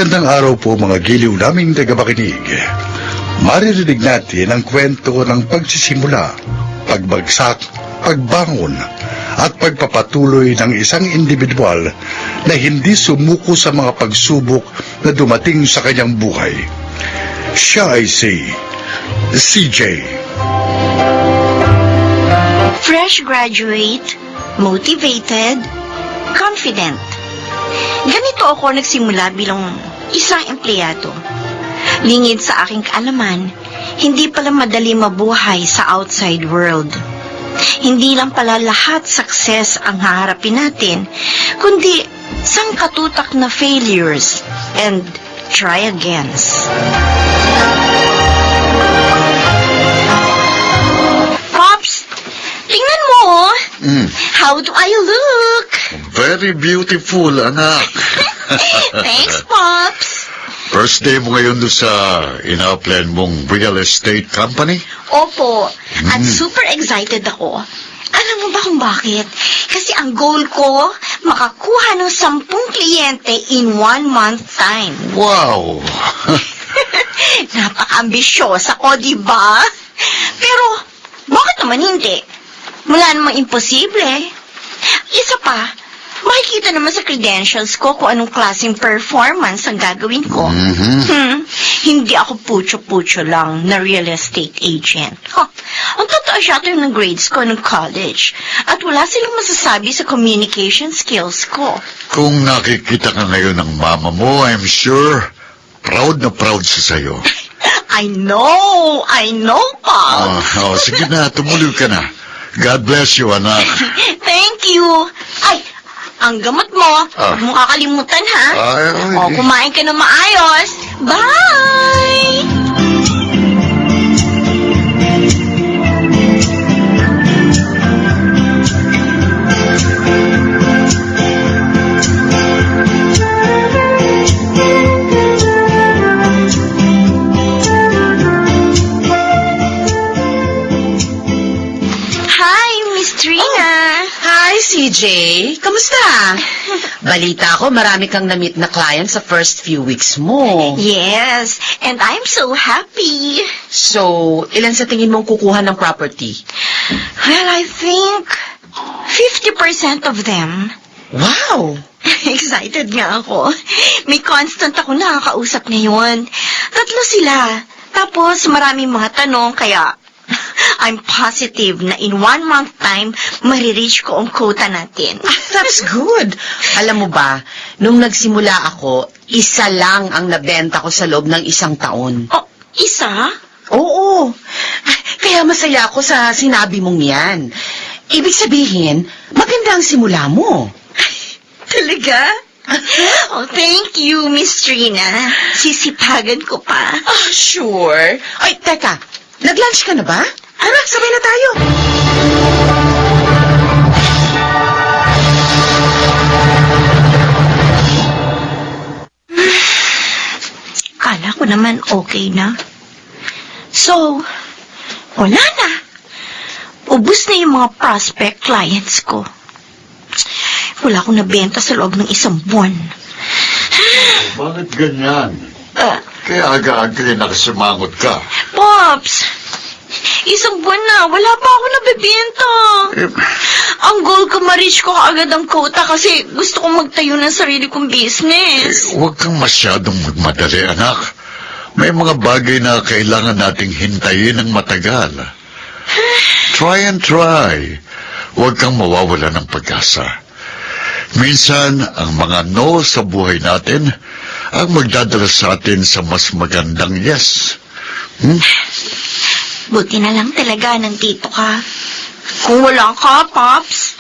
Magandang araw po mga giliw naming tagapakinig. Maririnig natin ang kwento ng pagsisimula, pagbagsak, pagbangon, at pagpapatuloy ng isang individual na hindi sumuko sa mga pagsubok na dumating sa kanyang buhay. Siya ay si CJ. Fresh graduate, motivated, confident. Ganito ako nagsimula bilang isang empleyado. Lingid sa aking kaalaman, hindi pala madali mabuhay sa outside world. Hindi lang pala lahat success ang haharapin natin, kundi sangkatutak na failures and try agains. Pops, tingnan mo! How do I look? Very beautiful, anak. Thanks, Pops. First day mo ngayon doon sa ina-plan mong real estate company? Opo, at super excited ako. Alam mo ba kung bakit? Kasi ang goal ko, makakuha ng 10 kliyente in 1 month time. Wow! Napaka-ambisyosa ko, di ba? Pero, bakit naman hindi? Wala namang imposible. Isa pa, makikita naman sa credentials ko kung anong klaseng performance ang gagawin ko. Hindi ako pucho-pucho lang na real estate agent. Ang totoo siya ito yung grades ko ng college. At wala silang masasabi sa communication skills ko. Kung nakikita ka ngayon ng mama mo, I'm sure proud na proud siya sa'yo. I know, Pop. Sige na, tumuloy ka na. God bless you, anak. Thank you. Ay, ang gamot mo, huwag mong kakalimutan, ha? Ay. Kumain ka na maayos. Bye! Hi, Miss Trina. Hi, CJ. Kamusta? Balita ko, marami kang na-meet na client sa first few weeks mo. Yes, and I'm so happy. So, ilan sa tingin mong kukuha ng property? Well, I think 50% of them. Wow! Excited nga ako. May constant ako nakakausap ngayon. 3 sila. Tapos maraming mga tanong, kaya I'm positive na in 1 month time, marireach ko ang quota natin. That's good. Alam mo ba, nung nagsimula ako, isa lang ang nabenta ko sa loob ng 1 taon. Oh, isa? Oo. Kaya masaya ako sa sinabi mong yan. Ibig sabihin, maganda ang simula mo. Talaga? Oh, thank you, Miss Trina. Sisipagan ko pa. Sure. Ay, teka. Nag-lunch ka na ba? Tara, sabay na tayo. Kala ko naman okay na. So, wala na. Ubus na yung mga prospect clients ko. Wala akong nabenta sa loob ng 1 buwan. Bakit ganyan? Kaya aga-aga nakasimangot ka. Pops, 1 buwan na, wala pa ako nabibenta. Ang goal ko, ma-reach ko kaagad ang quota kasi gusto kong magtayo ng sarili kong business. Huwag kang masyadong magmadali, anak. May mga bagay na kailangan nating hintayin ng matagal. Try and try. Huwag kang mawawala ng pag-asa. Minsan, ang mga no sa buhay natin ang magdadala sa atin sa mas magandang yes. Buti na lang talaga nandito ka. Kung wala ka, Pops,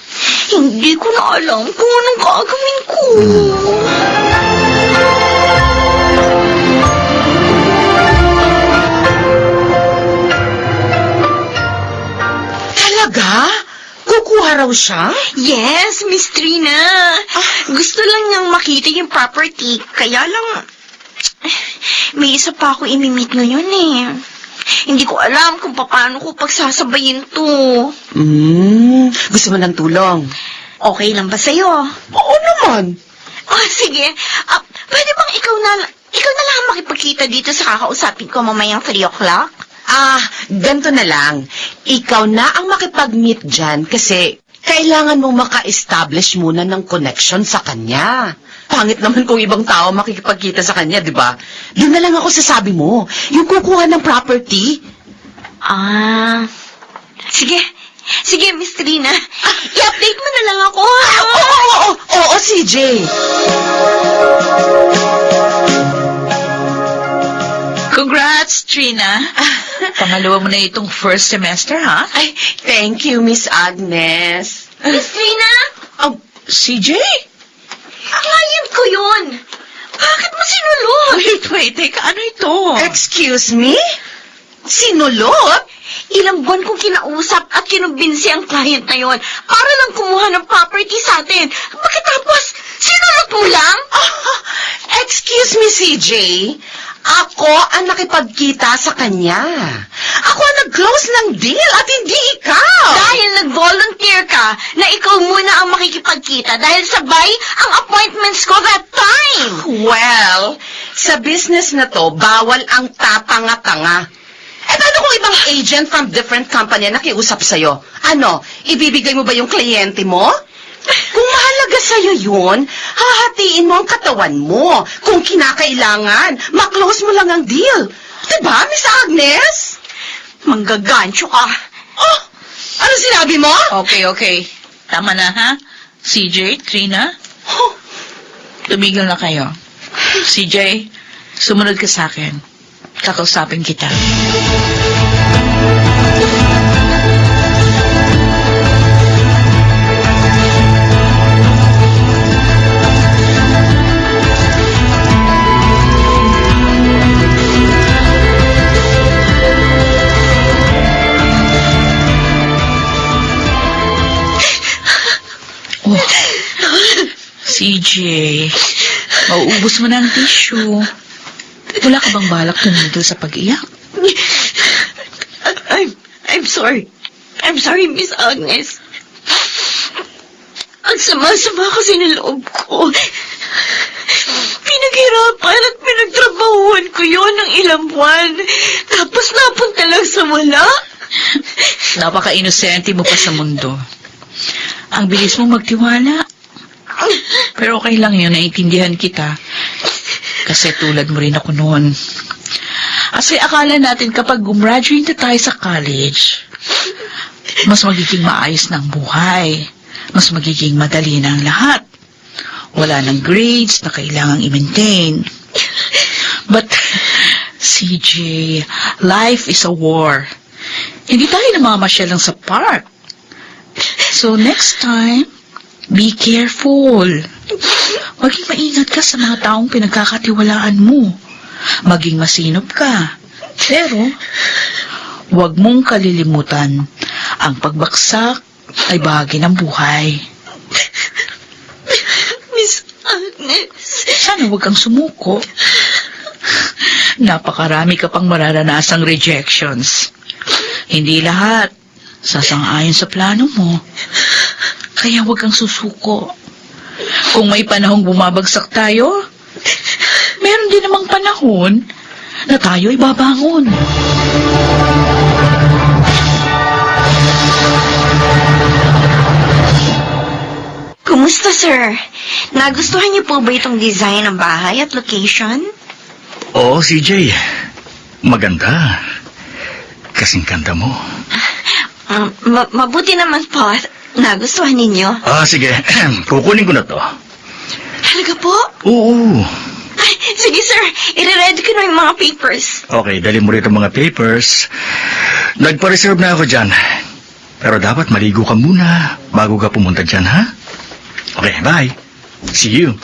hindi ko na alam kung anong gagawin ko. Talaga? Kukuha raw siya? Yes, Miss Trina. Gusto lang niyang makita yung property, kaya lang may isa pa ako imimit ngayon eh. Hindi ko alam kung paano ko pagsasabayin to. Gusto mo ng tulong? Okay lang ba sa'yo? Oo naman. Oh, sige. pwede bang ikaw na lang makipagkita dito sa kakausapin ko mamayang 3 o'clock? Ganito na lang. Ikaw na ang makipag-meet dyan kasi kailangan mong maka-establish muna ng connection sa kanya. Pangit naman kung ibang tao makikipagkita sa kanya, di ba? Doon na lang ako sasabi mo, yung kukuha ng property. Sige. Sige, Miss Trina. I-update mo na lang ako. Oo, CJ. Congrats, Trina. Pangalawa mo na itong first semester, ha? Ay, thank you, Miss Agnes. Miss Trina? CJ? Client ko yun. Bakit mo sinulot? Wait, teka, ano ito? Excuse me? Sinulot? Ilang buwan kong kinausap at kinumbinsi ang client na yon para lang kumuha ng property sa atin. Pagkatapos, sinulot mo lang? Excuse me, CJ. Ako ang nakipagkita sa kanya. Ako ang nag-close ng deal at hindi ikaw. Dahil nag-volunteer ka na ikaw muna ang makikipagkita dahil sabay ang appointments ko that time. Well, sa business na to, bawal ang tatanga-tanga. Eh, paano kung ibang agent from different company ang nakiusap sa'yo? Ano, ibibigay mo ba yung kliyente mo? Kung mahalaga sa'yo yun, hahatiin mo ang katawan mo. Kung kinakailangan, maklose mo lang ang deal. Diba, Miss Agnes? Manggagancho ka. Oh, ano sinabi mo? Okay. Tama na, ha? CJ, Trina, Oh, tumigil na kayo. CJ, sumunod ka sa akin. Kakausapin kita. Oh, CJ, mauubos mo na ang tissue. Wala ka bang balak tumigil sa pag-iyak? I'm sorry. I'm sorry, Miss Agnes. Ang sama-sama kasi ng loob ko. Pinaghirapan at pinagtrabahuan ko yon ng ilang buwan. Tapos napunta lang sa wala. Napaka-inosente mo pa sa mundo. Ang bilis mong magtiwala. Pero okay lang yun, naiintindihan kita. Kasi tulad mo rin ako noon. Kasi akala natin kapag gumraduate na tayo sa college, mas magiging maayos ng buhay. Mas magiging madali na ang lahat. Wala ng grades na kailangang i-maintain. But, CJ, life is a war. Hindi tayo namamasyal lang sa park. So next time, be careful. Maging maingat ka sa mga taong pinagkakatiwalaan mo. Maging masinop ka. Pero, huwag mong kalilimutan, ang pagbaksak ay bahagi ng buhay. Miss Agnes. Sana huwag kang sumuko. Napakarami ka pang mararanasang rejections. Hindi lahat sasang-ayon sa plano mo. Kaya huwag kang susuko. Kung may panahong bumabagsak tayo, meron din namang panahon na tayo ay babangon. Kumusta, sir? Nagustuhan niyo po ba itong design ng bahay at location? Oo, CJ. Maganda. Kasing ganda mo. Mabuti naman po. Nagustuhan ninyo. Sige. Kukunin ko na to. Talaga po? Oo. Ay, sige, sir. I-ready ko na yung mga papers. Okay, dali mo rito mga papers. Nagpa-reserve na ako dyan. Pero dapat maligo ka muna bago ka pumunta dyan, ha? Okay, bye. See you.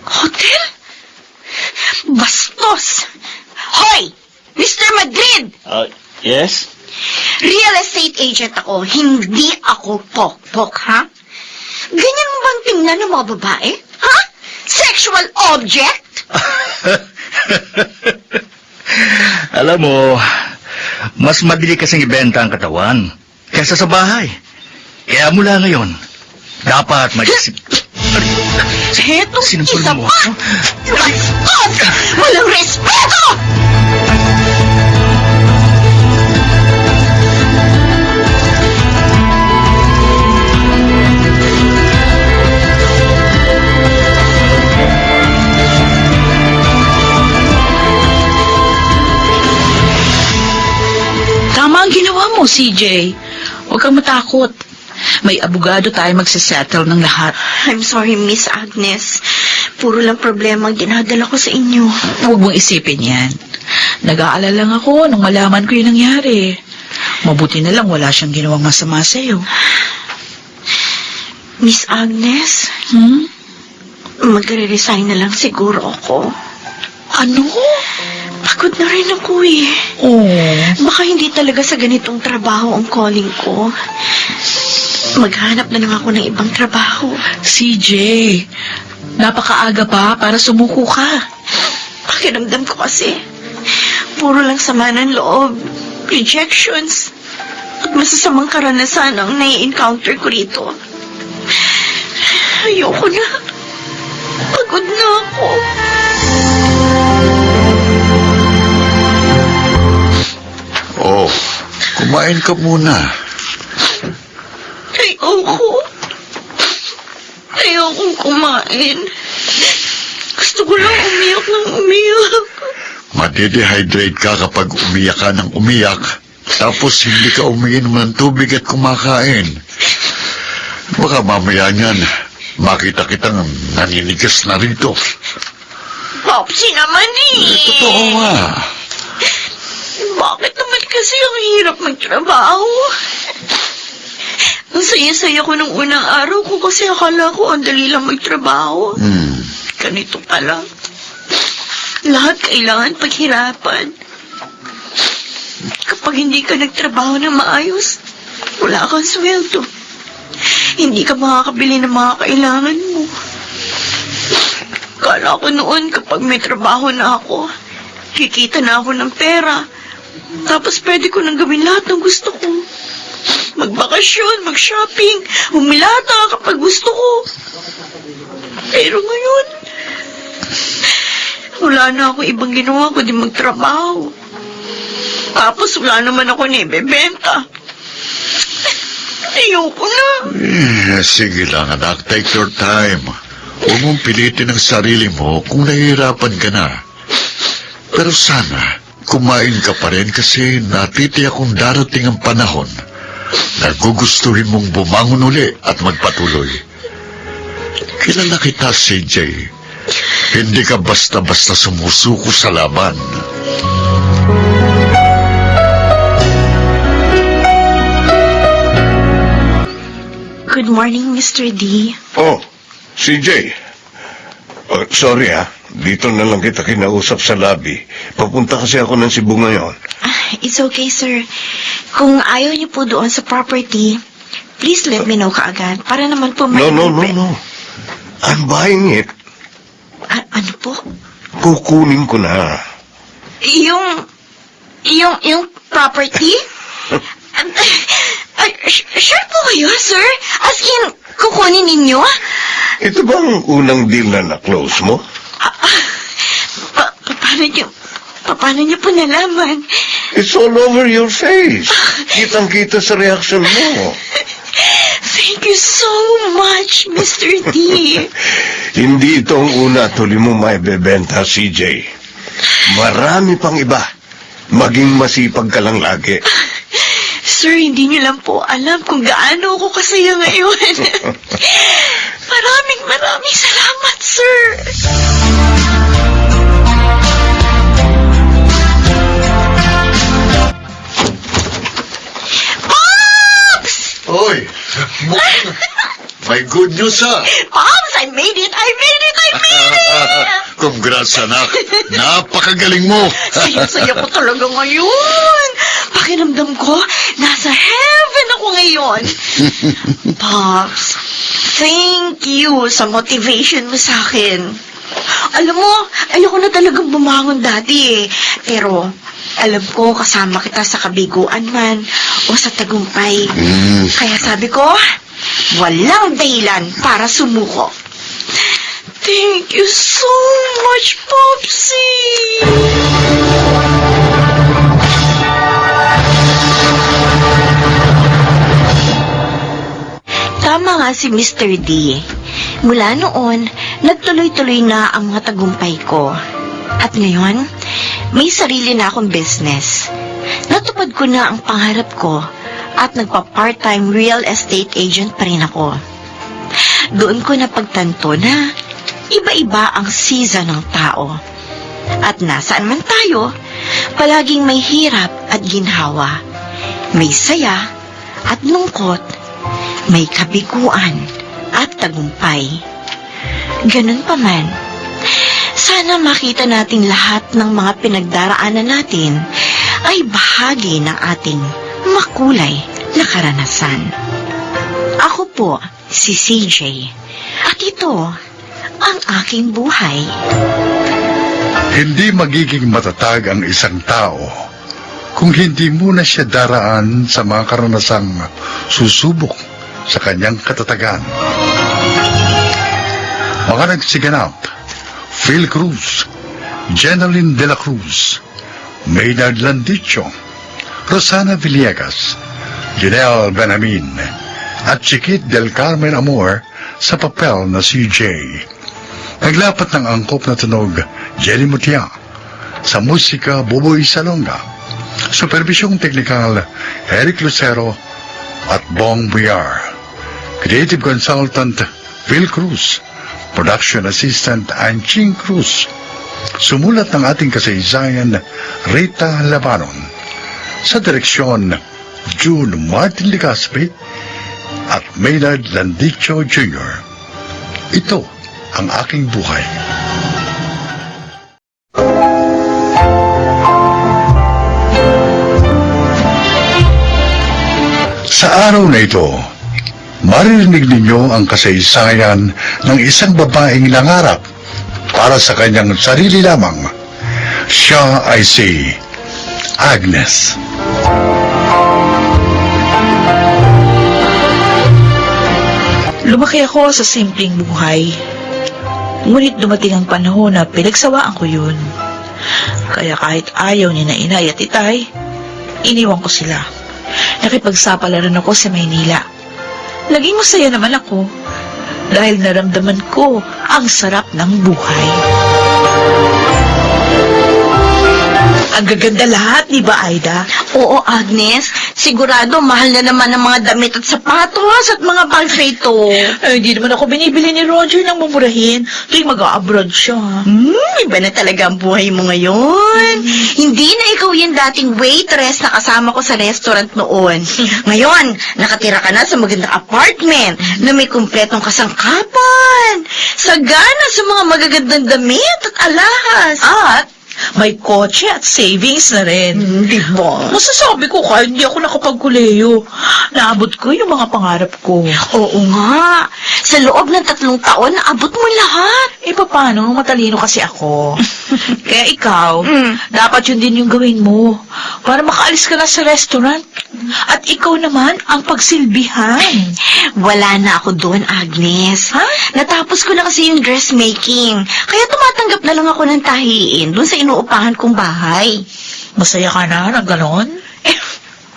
Hotel? Bastos! Hoy! Mr. Madrid! Yes? Real estate agent ako, hindi ako pokpok, ha? Ganyan mo bang tingnan ng mga babae? Ha? Sexual object? Alam mo, mas madali kasing ibenta ang katawan kaysa sa bahay. Kaya mula ngayon, dapat mag-isip... Hetong Sinampal isa mo pa! ako. Bastos! Walang respeto! Tama ang ginawa mo, CJ. Huwag kang matakot. May abogado tayo magsasettle ng lahat. I'm sorry, Miss Agnes. Puro lang problema ang dinadala ko sa inyo. Huwag mong isipin yan. Nag-aalala lang ako nung malaman ko yung nangyari. Mabuti na lang wala siyang ginawang masama sa'yo. Miss Agnes, Hmm? magre-resign na lang siguro ako. Ano? Pagod na rin ako eh. Oh. Baka hindi talaga sa ganitong trabaho ang calling ko. Maghanap na lang ako ng ibang trabaho. CJ, napakaaga pa para sumuko ka. Pakiramdam ko kasi, puro lang sama ng loob, rejections, at masasamang karanasan ang nai-encounter ko rito. Ayoko na. Pagod na ako. Oh, kumain ka muna. Ayoko. Ayokong kumain. Gusto ko lang umiyak ng umiyak. Madidehydrate ka kapag umiyak ka ng umiyak, tapos hindi ka umiinom ng tubig at kumakain. Baka mamaya niyan, makita kitang naninigas na rito. Popsi naman eh. Totoo nga. Bakit naman kasi ang hirap magtrabaho? Ang saya-saya ko nung unang araw ko kasi akala ko ang dali lang magtrabaho. Ganito pala. Lahat kailangan paghirapan. Kapag hindi ka nagtrabaho ng maayos, wala kang sweldo. Hindi ka makakabili ng mga kailangan mo. Kala ko noon kapag may trabaho na ako, kikita na ako ng pera. Tapos pwede ko nang gawin lahat ng gusto ko. Magbakasyon, mag-shopping, humilata kapag gusto ko. Pero ngayon, wala na ako ibang ginawa kundi magtrabaho. Tapos wala naman ako na ibebenta. Ayoko na. Sige lang anak, take your time. Huwag mong pilitin ang sarili mo kung nahihirapan ka na. Pero sana, kumain ka pa rin kasi natitiyak kung darating ang panahon na gugustuhin mong bumangon uli at magpatuloy. Kilala kita, CJ. Hindi ka basta-basta sumusuko sa laban. Good morning, Mr. D. Oh, CJ. Sorry dito na lang kita kinausap sa lobby. Papunta kasi ako ng Cebu ngayon. It's okay, sir. Kung ayaw niyo po doon sa property, please let me know kaagad para naman po No. I'm buying it. Ano po? Kukunin ko na. Yung property? Sure po kayo, sir? As in, kukunin ninyo? Ito ba ang unang deal na na-close mo? Paano niyo po nalaman? It's all over your face. Kitang-kita sa reaksyon mo. Thank you so much, Mr. D. Hindi ito ang una at huli mo maibebenta, CJ. Marami pang iba. Maging masipag ka lang lagi. Sir, hindi niyo lang po alam kung gaano ako kasaya ngayon. Maraming salamat, sir. Pops! Hoy! May good news Pops, I made it! Congrats anak. Napakagaling mo. Saya-saya ko talaga ngayon. Pakiramdam ko, nasa heaven ako ngayon. Pops, thank you sa motivation mo sa akin. Alam mo, ayoko na talagang bumangon dati eh. Pero, alam ko kasama kita sa kabiguan man o sa tagumpay. Kaya sabi ko, walang dahilan para sumuko. Thank you so much, Popsy! Tama nga si Mr. D. Mula noon, nagtuloy-tuloy na ang mga tagumpay ko. At ngayon, may sarili na akong business. Natupad ko na ang pangarap ko at nagpa-part-time real estate agent pa rin ako. Doon ko napagtanto na iba-iba ang season ng tao. At nasaan man tayo, palaging may hirap at ginhawa. May saya at lungkot. May kabiguan at tagumpay. Ganun pa man, sana makita natin lahat ng mga pinagdaraanan natin ay bahagi ng ating makulay na karanasan. Ako po, si CJ, at ito ang aking buhay. Hindi magiging matatag ang isang tao kung hindi muna siya daraan sa mga karanasang susubok sa kanyang katatagan. Mga nagsiganap: Phil Cruz, Jeneline de la Cruz, Maynard Landicho, Rosana Villegas, Janelle Benamin, at Chiquit del Carmen Amor sa papel na CJ. Naglapat ng angkop na tunog Jelly Mutia, sa musika Buboy Salonga, supervisyong teknikal Eric Lucero at Bong Buyar, creative consultant Phil Cruz, production assistant Anching Cruz, sumulat ng ating kasaysayan Rita Labanon, sa direksyon June Martin Ligaspi at Maynard Landicho Jr. Ito ang aking buhay. Sa araw na ito, maririnig ninyo ang kasaysayan ng isang babaeng nangarap para sa kanyang sarili lamang. Siya ay si Agnes. Lumaki ako sa simpleng buhay. Ngunit dumating ang panahon na pinagsawaan ko yun. Kaya kahit ayaw ni na inay at itay, iniwan ko sila. Nakipagsapalaran ako sa Maynila. Naging masaya naman ako dahil naramdaman ko ang sarap ng buhay. Ang gaganda lahat, di ba, Aida? Oo, Agnes. Sigurado, mahal na naman ang mga damit at sapatos at mga bags ito. Ay, hindi naman ako binibili ni Roger ng mumurahin tuwing mag-a-abroad siya. Iba na talaga ang buhay mo ngayon. Hindi na ikaw yung dating waitress na kasama ko sa restaurant noon. Ngayon, nakatira ka na sa magandang apartment na may kumpletong kasangkapan. Sagana sa mga magagandang damit at alahas. At may kotse at savings na rin. Di ba? Masasabi ko kahit hindi ako nakapagkuleyo. Naabot ko yung mga pangarap ko. Oo nga. Sa loob ng 3 taon, naabot mo lahat. Eh, paano? Matalino kasi ako. Kaya ikaw, Mm. dapat yun din yung gawin mo. Para makaalis ka na sa restaurant. At ikaw naman ang pagsilbihan. Wala na ako doon, Agnes. Ha? Natapos ko na kasi yung dressmaking. Kaya tumatanggap na lang ako ng tahiin doon sa inuupahan kong bahay. Masaya ka na ng ganon? Eh,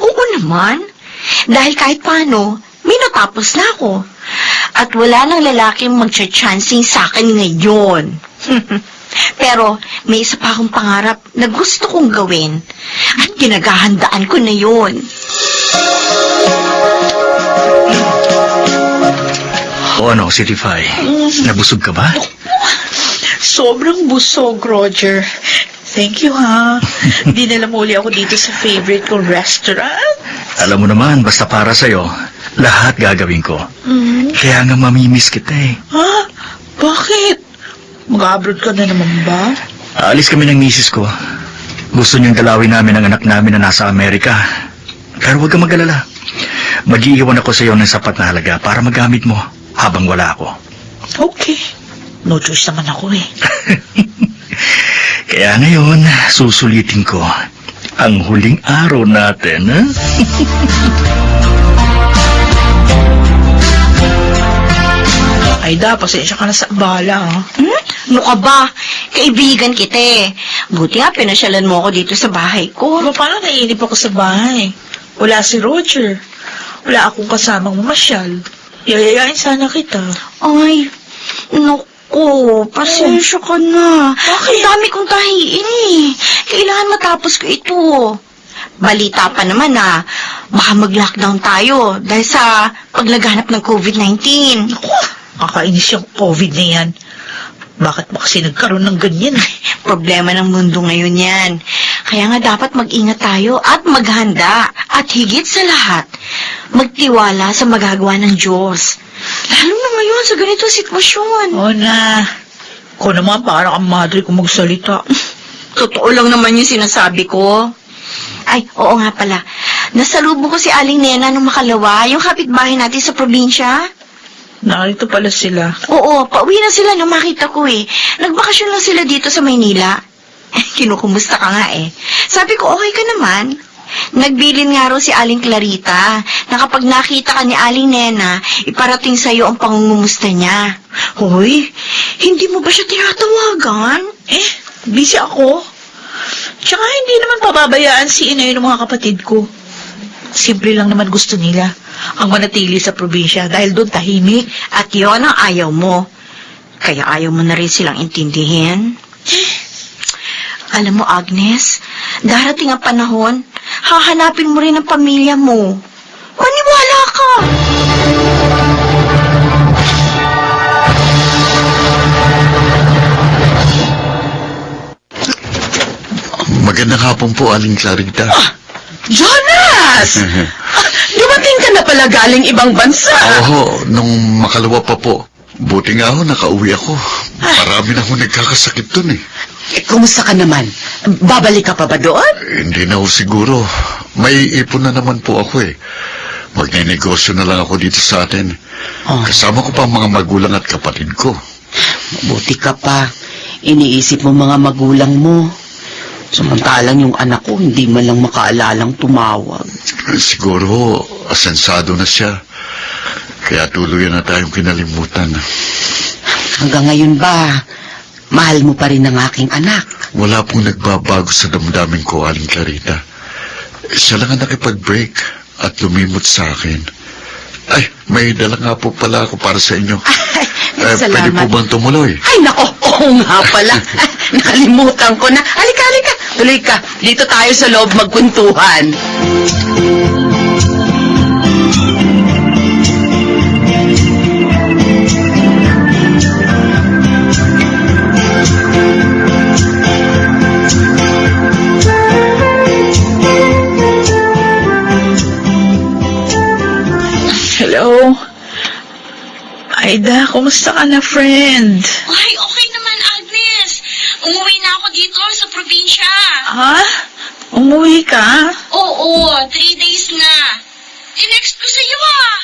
oo naman. Dahil kahit paano, may natapos na ako. At wala nang lalaking magcha-chancing sa akin ngayon. Pero may isa pa akong pangarap na gusto kong gawin. At ginagahandaan ko na yun. O ano, City Fi? Nabusog ka ba? Sobrang busog, Roger. Thank you, ha. Dinala mo uli ako dito sa favorite kong restaurant. Alam mo naman, basta para sa'yo, lahat gagawin ko. Kaya nga mamimiss kita eh. Ha? Bakit? Mag-abroad ka na naman ba? Aalis kami ng misis ko. Gusto niyong dalawin namin ang anak namin na nasa Amerika. Pero huwag kang mag-alala. Mag-iiwan ako sa iyo ng sapat na halaga para magamit mo habang wala ako. Okay. No choice naman ako eh. Kaya ngayon, susulitin ko ang huling araw natin. Ha? Aida, pasensya ka na sa abala, ha? Ano ka ba? Kaibigan kita eh. Buti nga, pinasyalan mo ako dito sa bahay ko. Paano naiinip ako sa bahay? Wala si Roger. Wala akong kasamang mamasyal. Yayayain sana kita. Ay, naku, pasensya ka na. Bakit? Ang dami kong tahiin eh. Kailangan matapos ko ito. Balita pa naman na baka mag-lockdown tayo dahil sa paglaganap ng COVID-19. Naku, kakainis yung COVID na yan. Bakit ba kasi nagkaroon ng ganyan? Problema ng mundo ngayon yan. Kaya nga dapat mag-ingat tayo at maghanda. At higit sa lahat, magtiwala sa magagawa ng Diyos. Lalo na ngayon sa ganitong sitwasyon. Oo na. Ako naman para kang madre kung magsalita. Totoo lang naman yung sinasabi ko. Ay, oo nga pala. Nasalubong ko si Aling Nena nung makalawa, yung kapitbahay natin sa probinsya. Narito pala sila. Oo, pauwi na sila nung makita ko eh. Nagbakasyon lang sila dito sa Maynila. Kinukumusta ka nga eh. Sabi ko, okay ka naman. Nagbilin nga raw si Aling Clarita na kapag nakita ka ni Aling Nena, iparating sa'yo ang pangungumusta niya. Hoy, hindi mo ba siya tinatawagan? Busy ako. Tsaka hindi naman pababayaan si inay ng mga kapatid ko. Simple lang naman gusto nila ang manatili sa probinsya dahil doon tahimik. At yon ang ayaw mo. Kaya ayaw mo na rin silang intindihin. Alam mo, Agnes, darating ang panahon, hahanapin mo rin ang pamilya mo. Maniwala ka! Magandang hapon po, Aling Clarita. Jonas! Dumating ka na pala galing ibang bansa. Oo, nung makalawa pa po. Buti nga ho, nakauwi ako. Marami na ho nagkakasakit dun eh. Kumusta ka naman? Babalik ka pa ba doon? Hindi na ho siguro. May ipon na naman po ako eh. Magnenegosyo na lang ako dito sa atin. Oh. Kasama ko pa ang mga magulang at kapatid ko. Mabuti ka pa. Iniisip mo mga magulang mo. Samantalang yung anak ko, hindi man lang makaalalang tumawag. Siguro ho, asensado na siya. Kaya tuluyan na tayong kinalimutan. Hanggang ngayon ba, mahal mo pa rin ang aking anak? Wala pong nagbabago sa damdamin ko, Aling Clarita. Siya lang ang nakipag-break at lumimot sa akin. Ay, may dala nga po pala ako para sa inyo. Pwede po bang tumuloy? Ay, nako, oo nga pala. Nakalimutan ko na. Halika. Tuloy ka. Dito tayo sa loob magkwentuhan. Hello? Aida, kumusta ka na, friend? Ay, okay naman, Agnes. Umuwi na ako dito sa probinsya. Ha? Umuwi ka? Oo, 3 days na. Tinext ko sa'yo ah.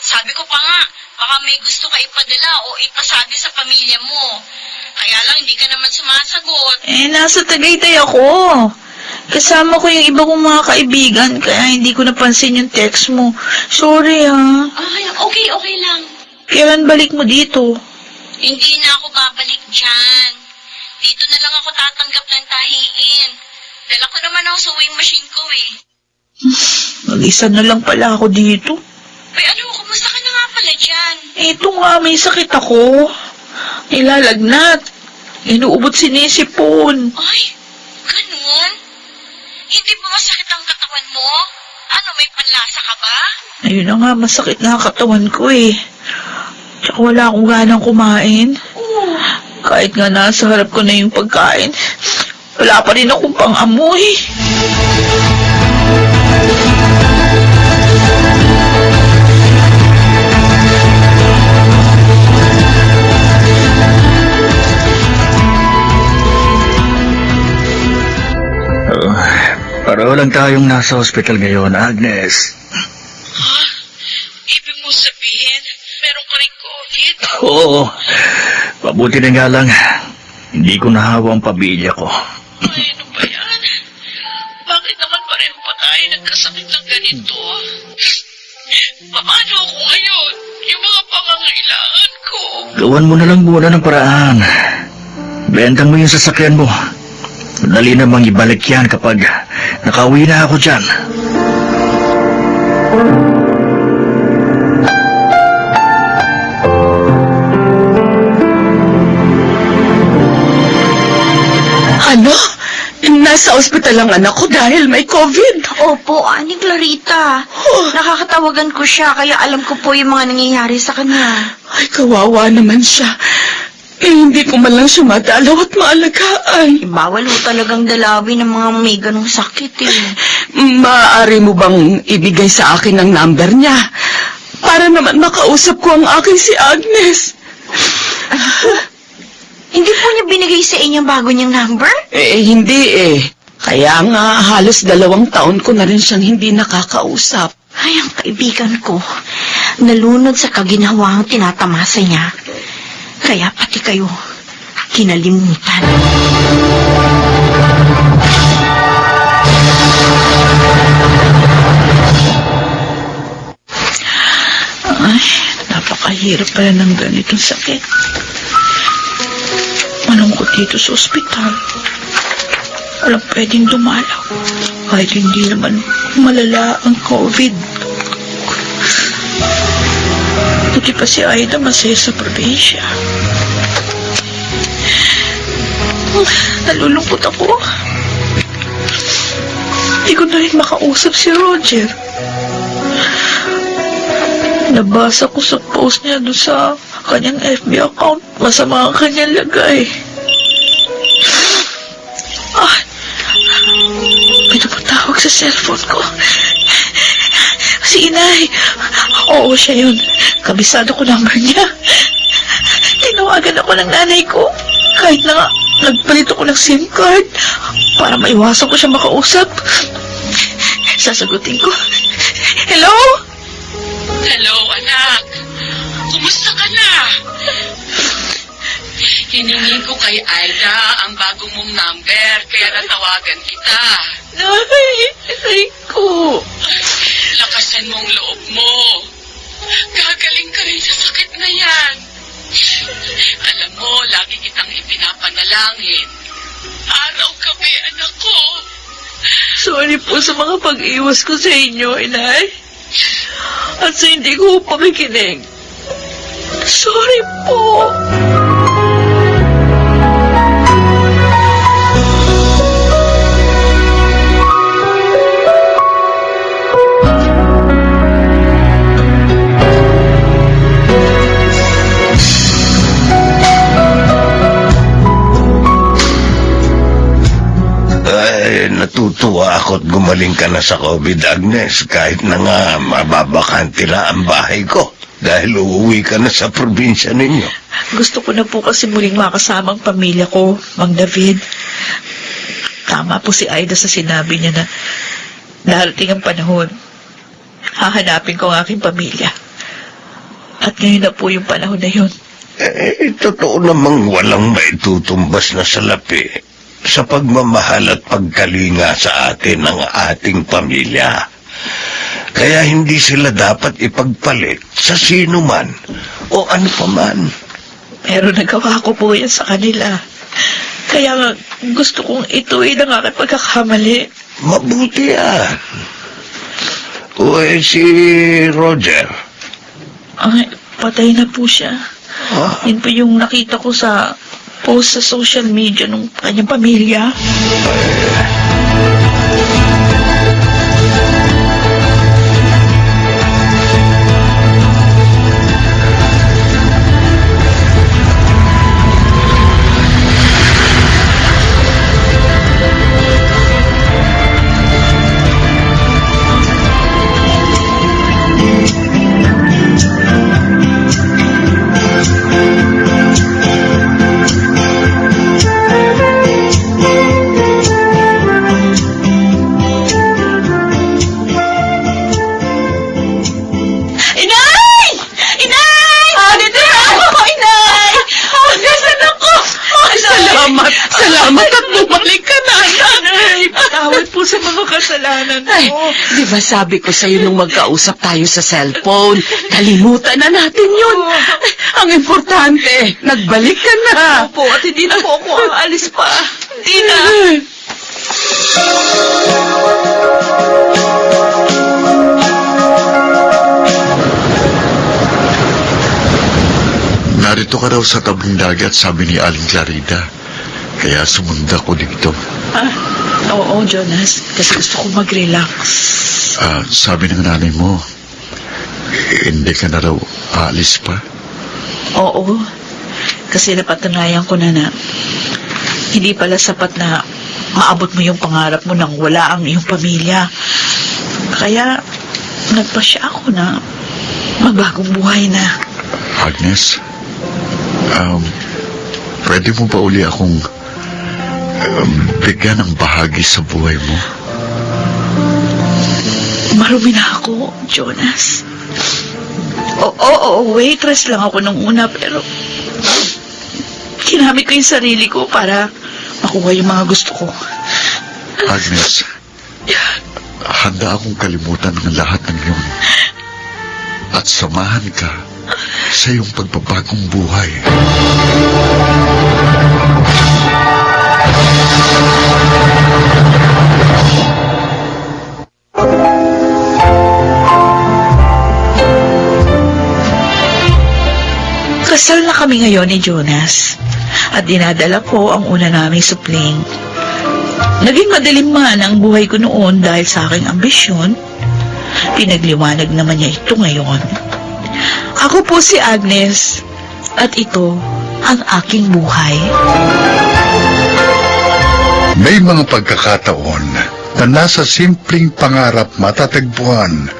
Sabi ko pa nga, baka may gusto ka ipadala o ipasabi sa pamilya mo. Kaya lang hindi ka naman sumasagot. Nasa Tagaytay ako. Kasama ko yung iba kong mga kaibigan, kaya hindi ko napansin yung text mo. Sorry, ha? Ay, okay lang. Kailan balik mo dito? Hindi na ako babalik dyan. Dito na lang ako tatanggap ng tahiin. Dala ko naman ako sa weighing machine ko eh. Mag-isa na lang pala ako dito. Ay, kumusta ka na nga pala dyan? Ito nga, may sakit ako. Nilalagnat. Inuubot sinisipon. Ay, ganun? Hindi ba masakit ang katawan mo? Ano, may panlasa ka ba? Ayun na nga, masakit na ang katawan ko eh. Tsaka wala akong ganang kumain. Kahit nga nasa harap ko na yung pagkain, wala pa rin akong pang-amoy. Pareho lang tayong nasa hospital ngayon, Agnes. Ibig mo sabihin, meron ka rin COVID? Oo, mabuti na nga lang. Hindi ko nahawa ang pamilya ko. Ay, ano ba yan? Bakit naman pareho pa tayo nagkasakit ng ganito? Paano ako ngayon? Yung mga pangangailangan ko. Gawan mo na lang muna ng paraan. Bentang mo yung sasakyan mo. Dali namang ibalik yan kapag nakauwi na ako dyan. Ano? Nasa ospital ang anak ko dahil may COVID. Opo, Ani Clarita. Nakakatawagan ko siya, kaya alam ko po yung mga nangyayari sa kanya. Ay, kawawa naman siya. Hindi ko man lang siya madalaw at maalagaan. Bawal ho talagang dalawin ng mga may ganong sakit eh. Maaari mo bang ibigay sa akin ang number niya? Para naman makausap ko ang aking si Agnes. Hindi po niya binigay sa inyo bago niyang number? Hindi eh. Kaya nga, halos 2 taon ko na rin siyang hindi nakakausap. Ay, ang kaibigan ko, nalunod sa kaginhawang tinatamasa niya. Kaya pati kayo, kinalimutan. Ay, napakahirap pala ng ganitong sakit. Malungkot dito sa ospital. Walang pwedeng dumalaw. Kahit hindi naman malala ang COVID. Buti pa si Aida masaya sa probinsya. Nalulungkot ako. Hindi ko na rin makausap si Roger. Nabasa ko sa post niya doon sa kanyang FB account. Masama ang kanyang lagay. Ah, may napatawag sa cellphone ko. Si Inay. Oo, siya yun. Kabisado ko number niya. Tinawagan ako ng nanay ko. Kahit na nga, nagpalit ako ng SIM card para maiwasan ko siya makausap. Sasagutin ko. Hello? Hello, anak. Kumusta ka na? Hiningi ko kay Aida ang bago mong number, kaya natawagan kita. Ay ko. Lakasan mo ang loob mo. Gagaling ka rin sa sakit na yan. Alam mo, lagi kitang ipinapanalangin. Araw-gabi, anak ko. Sorry po sa mga pag-iwas ko sa inyo, Inay. At sa hindi ko pakikinig. Sorry po. Natutuwa ako't gumaling ka na sa COVID, Agnes, kahit na nga mababakante na ang bahay ko dahil uuwi ka na sa probinsya ninyo. Gusto ko na po kasi muling makasama ang pamilya ko, Mang David. Tama po si Aida sa sinabi niya na darating ang panahon, hahanapin ko ang aking pamilya. At ngayon na po yung panahon na yun. Totoo namang walang maitutumbas na salapi sa pagmamahal at pagkalinga sa atin ng ating pamilya. Kaya hindi sila dapat ipagpalit sa sino man o ano pa man. Pero nagawa ko po yan sa kanila. Kaya nga, gusto kong ituwid ang aking pagkakamali. Mabuti yan. O si Roger? Ay, patay na po siya. Ah, Yun po yung nakita ko sa post sa social media ng kanyang pamilya. Salamat at bumalik ka na, anak. Ay, patawad po sa mga kasalanan ko. Di ba sabi ko sa'yo nung magkausap tayo sa cellphone, kalimutan na natin yun. Ang importante, nagbalik ka na. Opo, at hindi na po ako aalis pa. Hindi na. Narito ka raw sa tabing dagat, sabi ni Aling Clarida. Kaya sumunda ko dito. Oo, Jonas. Kasi gusto ko mag-relax. Sabi ng nanay mo, hindi ka na raw aalis pa. Oo. Kasi napatunayan ko na hindi pala sapat na maabot mo yung pangarap mo nang wala ang iyong pamilya. Kaya nagpasya ako na magbagong buhay na. Agnes, pwede mo ba uli akong bigyan ng bahagi sa buhay mo? Marumi na ako, Jonas. Oo, waitress lang ako nung una, pero ginamit ko yung sarili ko para makuha yung mga gusto ko. Agnes, handa akong kalimutan ng lahat ng yun at samahan ka sa iyong pagbabagong buhay. Kasal na kami ngayon ni Jonas at dinadala ko ang una naming supling. Naging madilim man ang buhay ko noon dahil sa aking ambisyon. Pinagliwanag naman niya ito ngayon. Ako po si Agnes at ito ang aking buhay. May mga pagkakataon na nasa simpleng pangarap matatagpuan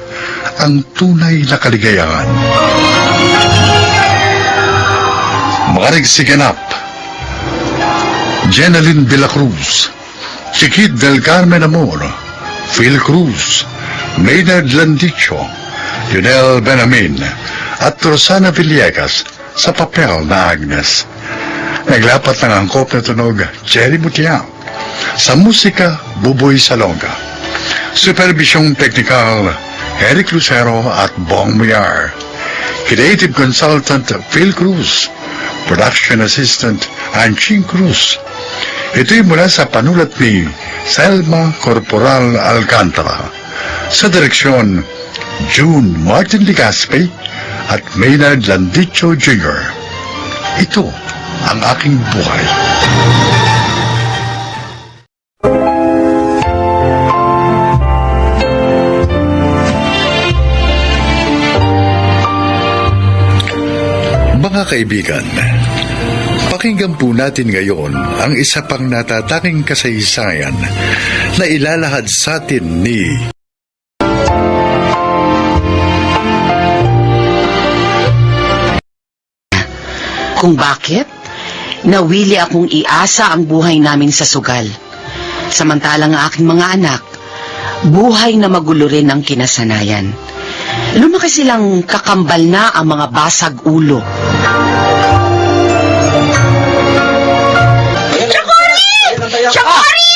ang tunay na kaligayahan. Marig Siganap, Jeneline Villacruz, Chiquit del Carmen Amor, Phil Cruz, Maynard Landicho, Lionel Benamin, at Rosana Villegas sa papel na Agnes. Naglapat ng angkop na tunog, Jerry Mutiang. Sa musika, Buboy Salonga. Supervisyong teknikal, Eric Lucero at Bong Muyar. Creative Consultant, Phil Cruz. Production Assistant, Anching Cruz. Ito'y mula sa panulat ni Selma Corporal Alcantara. Sa direksyon, June Martin Ligaspe at Maynard Landicho Jr. Ito ang aking buhay. Mga kaibigan, pakinggan po natin ngayon ang isa pang natataking kasaysayan na ilalahad sa atin ni Kung bakit? Nawili akong iasa ang buhay namin sa sugal. Samantalang ang aking mga anak, buhay na magulo rin ang kinasanayan. Lumaki silang kakambal na ang mga basag ulo. Chakori!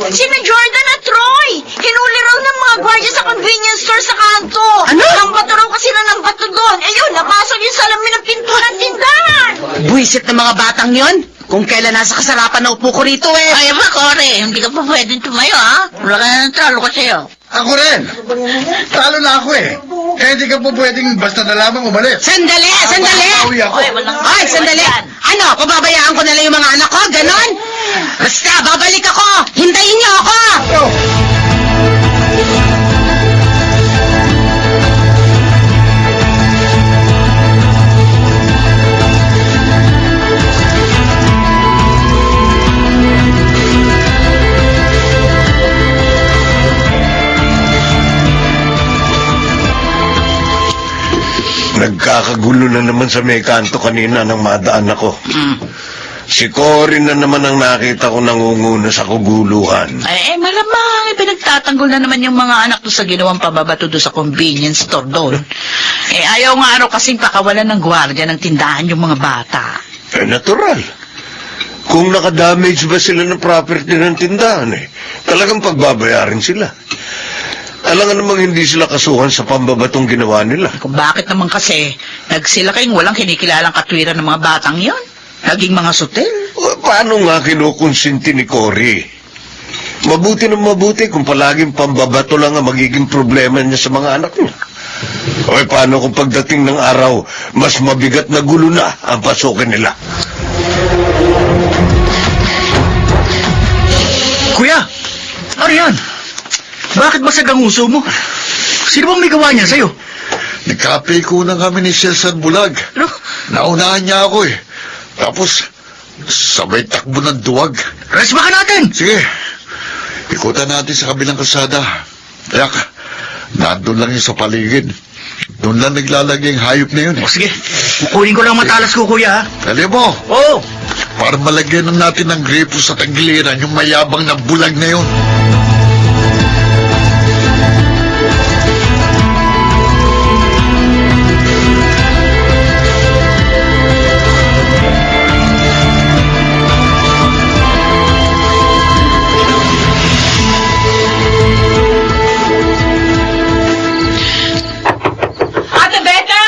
Sina Jordan at Troy! Hinuli raw ng mga gwardiya sa convenience store sa kanto. Ano? Nang bato raw kasi ng bato doon. Ayun, nabasag yung salamin ng pintuan ng tindahan. Buwisit ng mga batang yon. Kung kailan nasa kasarapan na upo ko rito eh. Ay, Kore, hindi ka pa pwedeng tumayo, ha? Wala ka na talo ko sa'yo. Ako rin! Talo na ako eh! Kaya hindi ka po pwedeng basta na lamang umalis. Sandali! Pauwi ako. Ay, sandali! Ano, pababayaan ko na lang yung mga anak ko? Ganon? Basta, babalik ako! Hintayin niyo ako! Nagkakagulo na naman sa may kanto kanina nang madaan ako. Si Cory na naman ang nakita ko nangunguna sa kuguluhan. Malamang pinagtatanggol na naman yung mga anak doon sa ginawang pambabato doon sa convenience store doon. Ayaw nga araw kasing pakawalan ng gwardiya ng tindahan yung mga bata. Natural. Kung nakadamage ba sila ng property ng tindahan talagang pagbabayarin sila. Alangan namang hindi sila kasuhan sa pambabatong ginawa nila. Kung bakit naman kasi, nagsila kayong walang kinikilalang katwiran ng mga batang yon. Naging mga sutil. O, paano nga kinukonsinti ni Cory? Mabuti na mabuti kung palaging pambabato lang ang magiging problema niya sa mga anak niya. O paano kung pagdating ng araw, mas mabigat na gulo na ang pasukin nila? Kuya! Ano yan? Bakit basag ang uso mo? Sino bang may gawa niya sa'yo? Nagkape ko na kami ni Cesar Bulag. Ano? Naunahan niya ako eh. Tapos, sabay takbo ng duwag. Resma ka natin! Sige, ikutan natin sa kabilang kalsada. Kaya, nandun lang yung sa paligid. Doon lang naglalagay yung hayop na yun eh. O sige, kukunin ko lang matalas ko, kuya, ha? Dali mo, Oo! para malagyan na natin ng gripo sa tagiliran yung mayabang na bulag na yun. Ate Becca!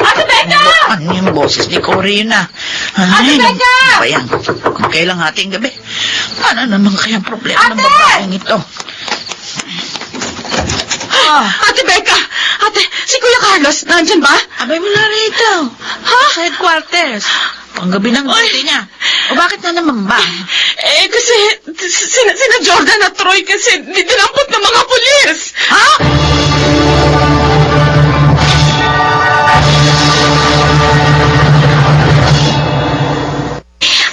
Ate Becca! Ano yung boses ni Cory yun ah? Ate Ay, Becca! ano ba yan? Kung kailang ating gabi. Ano naman kaya ang problema ng babaeng ito? Ate Becca! Ate, si Kuya Carlos, nandyan ba? Abay mo na rito. Ha? Sa headquarters. Panggabi ng duty niya. O bakit na naman ba? Kasi sina Jordan at Troy kasi dinampot ng mga pulis. Ha?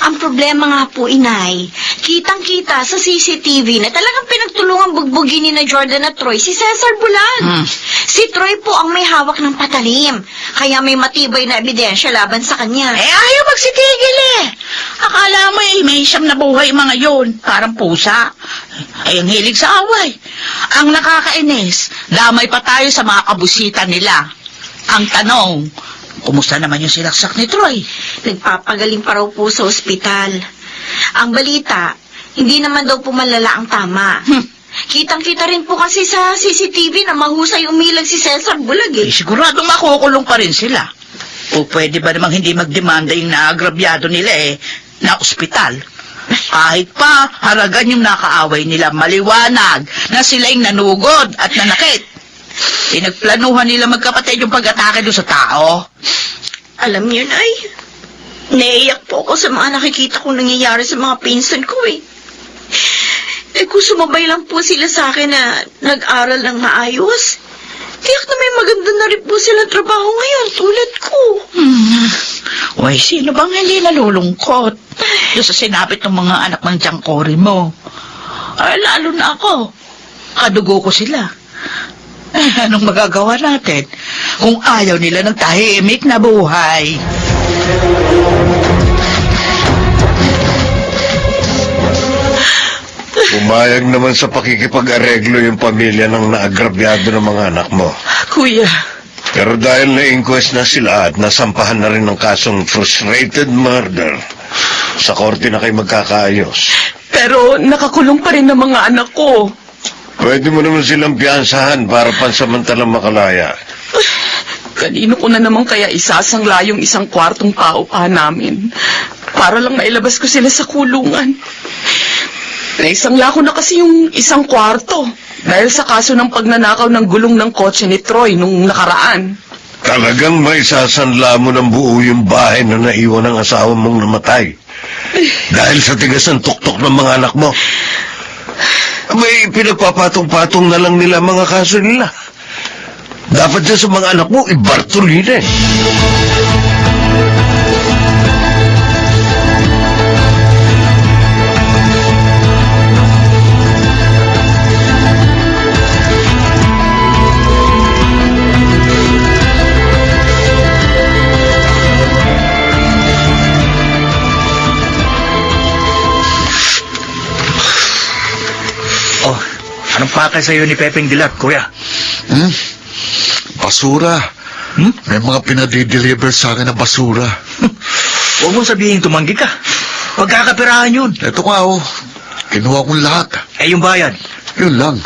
Ang problema nga po, inay, kitang-kita sa CCTV na talagang pinagtulungan bugbugin ni na Jordan at Troy si Cesar Bulag. Si Troy po ang may hawak ng patalim, kaya may matibay na ebidensya laban sa kanya. Ayaw magsitigil eh. Akala mo may siyam na buhay mga yun. Parang pusa. Ay, ang hilig sa away. Ang nakakainis, damay pa tayo sa mga kabusita nila. Ang tanong, kumusta naman yung sinaksak ni Troy? Nagpapagaling pa raw po sa ospital. Ang balita, hindi naman daw po malala ang tama. Kitang-kita rin po kasi sa CCTV na mahusay umilag si Cesar Bulag Eh, eh. siguradong makukulong pa rin sila. O pwede ba namang hindi magdemanda yung naagrabyado nila na ospital? Kahit pa haragan yung nakaaway nila, maliwanag na sila yung nanugod at nanakit. Pinagplanuhan nila magkapatid yung pag-atake doon sa tao. Alam niyo, Nay, naiiyak po ako sa mga nakikita kong nangyayari sa mga pinsan ko eh. Kung sumabay lang po sila sa akin na nag-aral ng maayos, tiyak na may maganda na rin po silang trabaho ngayon tulad ko. Uy, sino bang hindi nalulungkot doon sa sinapit ng mga anak ng tiyang Cory mo? Ay, lalo na ako. Kadugo ko sila. Eh, anong magagawa natin kung ayaw nila ng tahimik na buhay? Pumayag naman sa pakikipag-areglo yung pamilya ng naagrabyado ng mga anak mo. Kuya, Pero dahil na-inquest na sila at nasampahan na rin ng kasong frustrated murder, sa korte na kayo magkakaayos. pero nakakulong pa rin ang mga anak ko. Pwede mo naman silang piyansahan para pansamantalang makalaya. Kanino ko na naman kaya isasangla yung isang kwartong paupahan namin para lang mailabas ko sila sa kulungan. Naisangla ko na kasi yung isang kwarto dahil sa kaso ng pagnanakaw ng gulong ng kotse ni Troy nung nakaraan. Talagang maisasanla mo ng buo yung bahay na naiwan ng asawa mong namatay. Dahil sa tigas ng tuktok ng mga anak mo. May pinagpapatong-patong na lang nila mga kaso nila. Dapat dyan sa mga anak mo, ibartolina eh. Oh, anong pakay sa'yo ni Pepeng Dilat, kuya? Basura. Hmm? May mga pinadideliver sa akin na basura. Huwag mong sabihin tumanggi ka. Pagkakapirahan yun. Ito nga oh. Kinuha kong lahat. Eh, yung bayad. Yun lang.